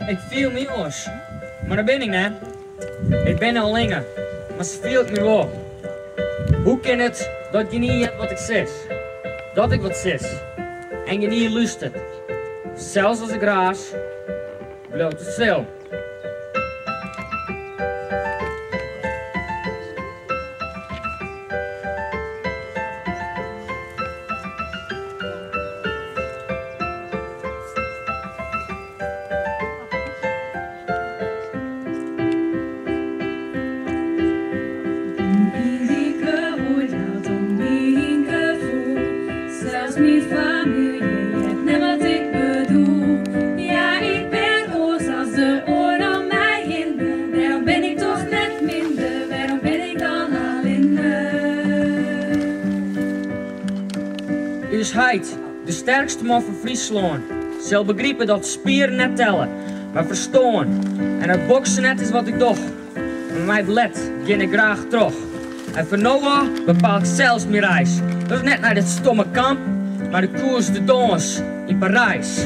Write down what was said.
Ik viel me los, maar daar ben ik net. Ik ben al langer, maar ze viel me wel. Hoe kan het dat je niet hebt wat ik zeg? Dat ik wat zeg en je niet luistert. Zelfs als ik raas, bloot het stil. Mijn familie weet net wat ik bedoel. Ja, ik ben oors als de oor om mij hindert. Waarom ben ik toch net minder? Waarom ben ik dan alleen? U is heid, de sterkste man van Friesland. Zal begrijpen dat spieren net tellen, maar verstaan. En het boksen net is wat ik doch. Maar mij belet, ging ik graag terug. En van nu aan bepaal ik zelfs mijn reis. Dat is net naar dit stomme kamp, maar de koers de dans in Parijs.